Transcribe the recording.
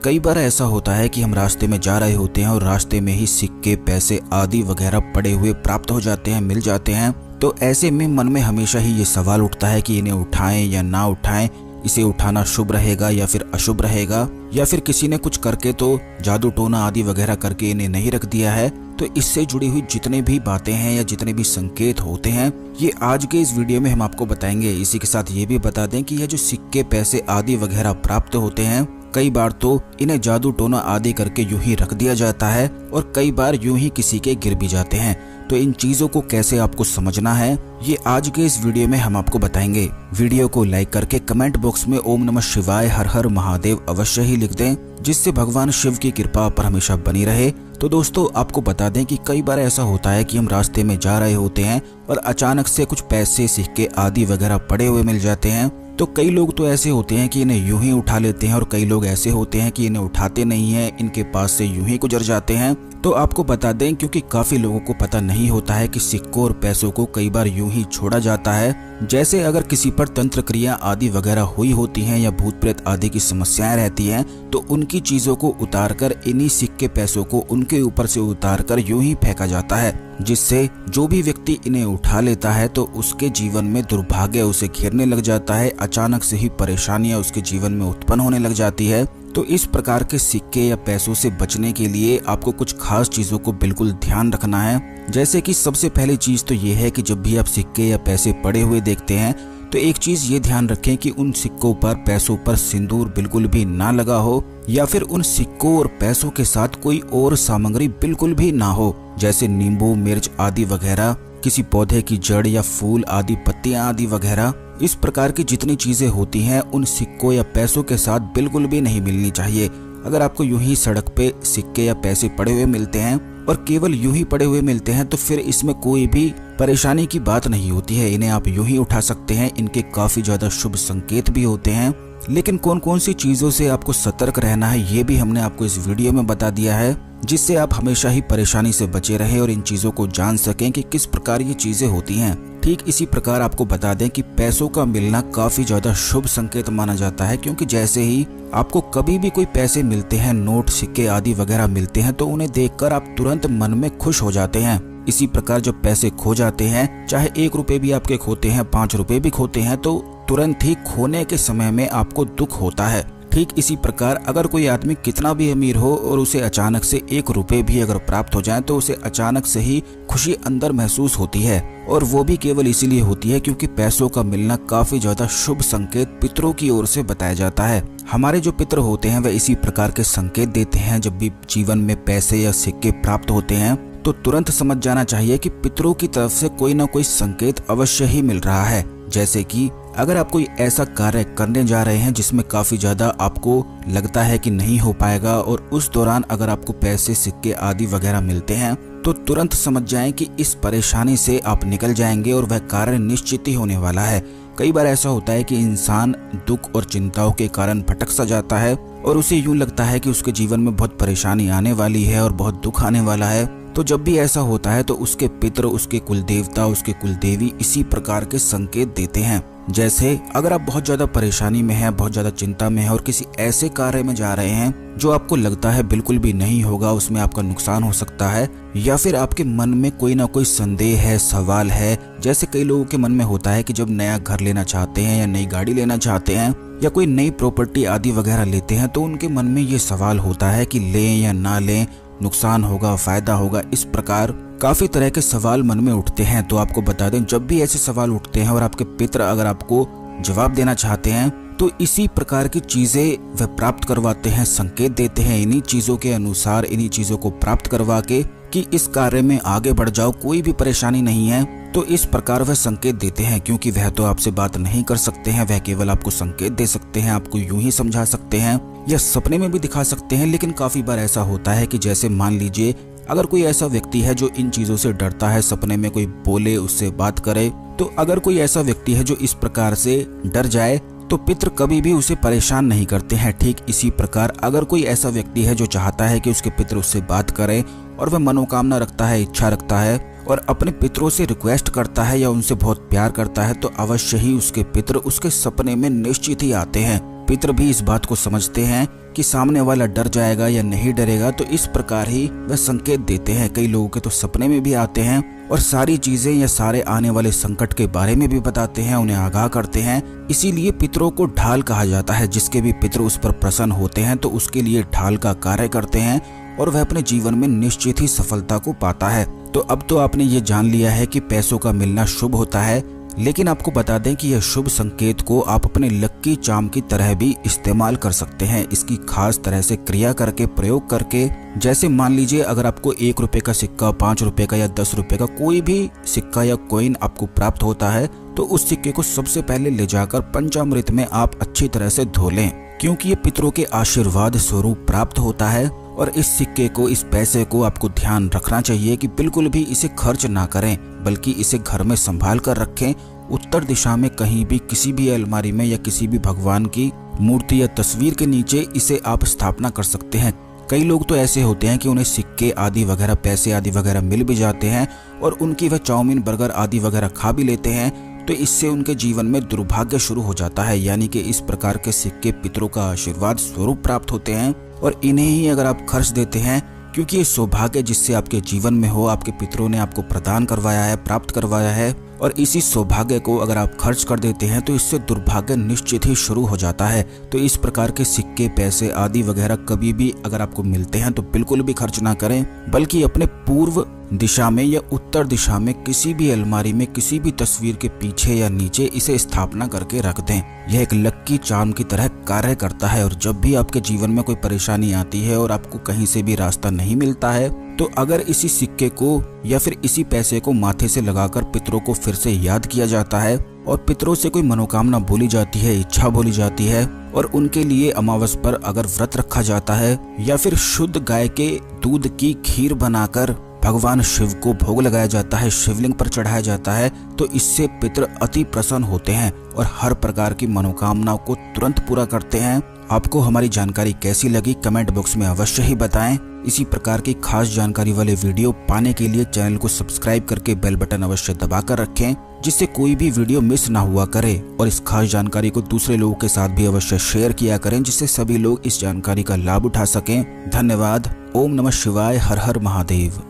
कई बार ऐसा होता है कि हम रास्ते में जा रहे होते हैं और रास्ते में ही सिक्के, पैसे आदि वगैरह पड़े हुए प्राप्त हो जाते हैं, मिल जाते हैं। तो ऐसे में मन में हमेशा ही ये सवाल उठता है कि इन्हें उठाएं या ना उठाएं, इसे उठाना शुभ रहेगा या फिर अशुभ रहेगा, या फिर किसी ने कुछ करके तो जादू टोना आदि वगैरह करके इन्हें नहीं रख दिया है। तो इससे जुड़ी हुई जितने भी बातें हैं या जितने भी संकेत होते हैं, ये आज के इस वीडियो में हम आपको बताएंगे। इसी के साथ ये भी बता दें कि ये जो सिक्के, पैसे आदि वगैरह प्राप्त होते हैं, कई बार तो इन्हें जादू टोना आदि करके यूं ही रख दिया जाता है और कई बार यूं ही किसी के गिर भी जाते हैं। तो इन चीजों को कैसे आपको समझना है, ये आज के इस वीडियो में हम आपको बताएंगे। वीडियो को लाइक करके कमेंट बॉक्स में ओम नमः शिवाय, हर हर महादेव अवश्य ही लिख दें, जिससे भगवान शिव की कृपा पर हमेशा बनी रहे। तो दोस्तों, आपको बता दें कि कई बार ऐसा होता है कि हम रास्ते में जा रहे होते हैं और अचानक से कुछ पैसे, सिक्के आदि वगैरह पड़े हुए मिल जाते हैं। तो कई लोग तो ऐसे होते हैं कि इन्हें यूं ही उठा लेते हैं और कई लोग ऐसे होते हैं कि इन्हें उठाते नहीं हैं, इनके पास से यूं ही गुजर जाते हैं। तो आपको बता दें, क्योंकि काफी लोगों को पता नहीं होता है कि सिक्कों और पैसों को कई बार यूं ही छोड़ा जाता है। जैसे अगर किसी पर तंत्र क्रिया आदि वगैरह हुई होती हैं या भूत प्रेत आदि की समस्याएं रहती हैं, तो उनकी चीजों को उतारकर इन्हीं सिक्के, पैसों को उनके ऊपर से उतारकर यूं ही फेंका जाता है, जिससे जो भी व्यक्ति इन्हें उठा लेता है तो उसके जीवन में दुर्भाग्य उसे घेरने लग जाता है। अचानक से ही परेशानियां उसके जीवन में उत्पन्न होने लग जाती है। तो इस प्रकार के सिक्के या पैसों से बचने के लिए आपको कुछ खास चीजों को बिल्कुल ध्यान रखना है। जैसे कि सबसे पहली चीज तो ये है कि जब भी आप सिक्के या पैसे पड़े हुए देखते हैं तो एक चीज ये ध्यान रखें कि उन सिक्कों पर, पैसों पर सिंदूर बिल्कुल भी ना लगा हो, या फिर उन सिक्कों और पैसों के साथ कोई और सामग्री बिल्कुल भी ना हो, जैसे नींबू, मिर्च आदि वगैरह, किसी पौधे की जड़ या फूल आदि, पत्तियां आदि वगैरह। इस प्रकार की जितनी चीजें होती हैं उन सिक्कों या पैसों के साथ बिल्कुल भी नहीं मिलनी चाहिए। अगर आपको यूं ही सड़क पे सिक्के या पैसे पड़े हुए मिलते हैं और केवल यूं ही पड़े हुए मिलते हैं तो फिर इसमें कोई भी परेशानी की बात नहीं होती है। इन्हें आप यूं ही उठा सकते हैं, इनके काफी ज्यादा शुभ संकेत भी होते हैं। लेकिन कौन कौन सी चीजों से आपको सतर्क रहना है ये भी हमने आपको इस वीडियो में बता दिया है, जिससे आप हमेशा ही परेशानी से बचे रहे और इन चीजों को जान सकें कि किस प्रकार ये चीजें होती हैं। ठीक इसी प्रकार आपको बता दें कि पैसों का मिलना काफी ज्यादा शुभ संकेत माना जाता है, क्योंकि जैसे ही आपको कभी भी कोई पैसे मिलते हैं, नोट, सिक्के आदि वगैरह मिलते हैं, तो उन्हें देखकर आप तुरंत मन में खुश हो जाते हैं। इसी प्रकार जब पैसे खो जाते हैं, चाहे 1 रुपए भी आपके खोते हैं, 5 रुपए भी खोते हैं, तो तुरंत ही खोने के समय में आपको दुख होता है। ठीक इसी प्रकार अगर कोई आदमी कितना भी अमीर हो और उसे अचानक से 1 रुपए भी अगर प्राप्त हो जाए तो उसे अचानक से ही खुशी अंदर महसूस होती है, और वो भी केवल इसीलिए होती है क्योंकि पैसों का मिलना काफी ज्यादा शुभ संकेत पितरों की ओर से बताया जाता है। हमारे जो पितर होते हैं वह इसी प्रकार के संकेत देते हैं। जब भी जीवन में पैसे या सिक्के प्राप्त होते हैं तो तुरंत समझ जाना चाहिए कि पितरों की तरफ से कोई ना कोई संकेत अवश्य ही मिल रहा है। जैसे कि अगर आप कोई ऐसा कार्य करने जा रहे हैं जिसमें काफी ज्यादा आपको लगता है कि नहीं हो पाएगा, और उस दौरान अगर आपको पैसे, सिक्के आदि वगैरह मिलते हैं, तो तुरंत समझ जाएं कि इस परेशानी से आप निकल जाएंगे और वह कार्य निश्चित ही होने वाला है। कई बार ऐसा होता है कि इंसान दुख और चिंताओं के कारण भटक सा जाता है और उसे यूं लगता है कि उसके जीवन में बहुत परेशानी आने वाली है और बहुत दुख आने वाला है। तो जब भी ऐसा होता है तो उसके पितर, उसके कुल देवता, उसके कुल देवी इसी प्रकार के संकेत देते हैं। जैसे अगर आप बहुत ज्यादा परेशानी में हैं, बहुत ज्यादा चिंता में हैं और किसी ऐसे कार्य में जा रहे हैं जो आपको लगता है बिल्कुल भी नहीं होगा, उसमें आपका नुकसान हो सकता है, या फिर आपके मन में कोई ना कोई संदेह है, सवाल है। जैसे कई लोगों के मन में होता है कि जब नया घर लेना चाहते हैं या नई गाड़ी लेना चाहते हैं या कोई नई प्रॉपर्टी आदि वगैरह लेते हैं, तो उनके मन में ये सवाल होता है कि लें या ना लें, नुकसान होगा, फायदा होगा। इस प्रकार काफी तरह के सवाल मन में उठते हैं। तो आपको बता दें, जब भी ऐसे सवाल उठते हैं और आपके पितर अगर आपको जवाब देना चाहते हैं तो इसी प्रकार की चीजें वह प्राप्त करवाते हैं, संकेत देते हैं। इन्हीं चीजों के अनुसार, इन्हीं चीजों को प्राप्त करवा के कि इस कार्य में आगे बढ़ जाओ, कोई भी परेशानी नहीं है, तो इस प्रकार वह संकेत देते हैं। क्योंकि वह तो आपसे बात नहीं कर सकते हैं, वह केवल आपको संकेत दे सकते हैं, आपको यूं ही समझा सकते हैं या सपने में भी दिखा सकते हैं। लेकिन काफी बार ऐसा होता है कि जैसे मान लीजिए अगर कोई ऐसा व्यक्ति है जो इन चीजों से डरता है, सपने में कोई बोले, उससे बात करे, तो अगर कोई ऐसा व्यक्ति है जो इस प्रकार से डर जाए तो पितृ कभी भी उसे परेशान नहीं करते हैं। ठीक इसी प्रकार अगर कोई ऐसा व्यक्ति है जो चाहता है कि उसके पितृ उससे बात करें और वह मनोकामना रखता है, इच्छा रखता है और अपने पितरों से रिक्वेस्ट करता है या उनसे बहुत प्यार करता है, तो अवश्य ही उसके पितृ उसके सपने में निश्चित ही आते हैं। पितृ भी इस बात को समझते हैं कि सामने वाला डर जाएगा या नहीं डरेगा, तो इस प्रकार ही वह संकेत देते हैं। कई लोगों के तो सपने में भी आते हैं और सारी चीजें या सारे आने वाले संकट के बारे में भी बताते हैं, उन्हें आगाह करते हैं। इसीलिए पितरों को ढाल कहा जाता है। जिसके भी पितृ उस पर प्रसन्न होते हैं तो उसके लिए ढाल का कार्य करते हैं और वह अपने जीवन में निश्चित ही सफलता को पाता है। तो अब तो आपने ये जान लिया है कि पैसों का मिलना शुभ होता है, लेकिन आपको बता दें कि यह शुभ संकेत को आप अपने लक्की चार्म की तरह भी इस्तेमाल कर सकते हैं। इसकी खास तरह से क्रिया करके, प्रयोग करके, जैसे मान लीजिए अगर आपको 1 रुपए का सिक्का, 5 रुपए का या 10 रुपए का कोई भी सिक्का या कॉइन आपको प्राप्त होता है, तो उस सिक्के को सबसे पहले ले जाकर पंचामृत में आप अच्छी तरह से धो लें, क्योंकि ये पितरों के आशीर्वाद स्वरूप प्राप्त होता है। और इस सिक्के को, इस पैसे को आपको ध्यान रखना चाहिए कि बिल्कुल भी इसे खर्च ना करें, बल्कि इसे घर में संभाल कर रखें। उत्तर दिशा में कहीं भी, किसी भी अलमारी में या किसी भी भगवान की मूर्ति या तस्वीर के नीचे इसे आप स्थापना कर सकते हैं। कई लोग तो ऐसे होते हैं कि उन्हें सिक्के आदि वगैरह, पैसे आदि वगैरह मिल भी जाते हैं और उनकी वह चाउमीन, बर्गर आदि वगैरह खा भी लेते हैं, तो इससे उनके जीवन में दुर्भाग्य शुरू हो जाता है। यानी कि इस प्रकार के सिक्के पितरों का आशीर्वाद स्वरूप प्राप्त होते हैं और इन्हें ही अगर आप खर्च देते हैं, क्योंकि ये सौभाग्य जिससे आपके जीवन में हो, आपके पितरों ने आपको प्रदान करवाया है, प्राप्त करवाया है, और इसी सौभाग्य को अगर आप खर्च कर देते हैं तो इससे दुर्भाग्य निश्चित ही शुरू हो जाता है। तो इस प्रकार के सिक्के, पैसे आदि वगैरह कभी भी अगर आपको मिलते हैं तो बिल्कुल भी खर्च ना करें, बल्कि अपने पूर्व दिशा में या उत्तर दिशा में किसी भी अलमारी में, किसी भी तस्वीर के पीछे या नीचे इसे स्थापना करके रख दें। यह एक लक्की चार्म की तरह कार्य करता है। और जब भी आपके जीवन में कोई परेशानी आती है और आपको कहीं से भी रास्ता नहीं मिलता है, तो अगर इसी सिक्के को या फिर इसी पैसे को माथे से लगाकर पितरों को फिर से याद किया जाता है और पितरों से कोई मनोकामना बोली जाती है, इच्छा बोली जाती है, और उनके लिए अमावस पर अगर व्रत रखा जाता है या फिर शुद्ध गाय के दूध की खीर बनाकर भगवान शिव को भोग लगाया जाता है, शिवलिंग पर चढ़ाया जाता है, तो इससे पितर अति प्रसन्न होते हैं और हर प्रकार की मनोकामनाओं को तुरंत पूरा करते हैं। आपको हमारी जानकारी कैसी लगी कमेंट बॉक्स में अवश्य ही बताएं। इसी प्रकार की खास जानकारी वाले वीडियो पाने के लिए चैनल को सब्सक्राइब करके बेल बटन अवश्य दबाकर रखें, जिससे कोई भी वीडियो मिस ना हुआ करे। और इस खास जानकारी को दूसरे लोगों के साथ भी अवश्य शेयर किया करें, जिससे सभी लोग इस जानकारी का लाभ उठा सकें। धन्यवाद। ओम नमः शिवाय। हर हर महादेव।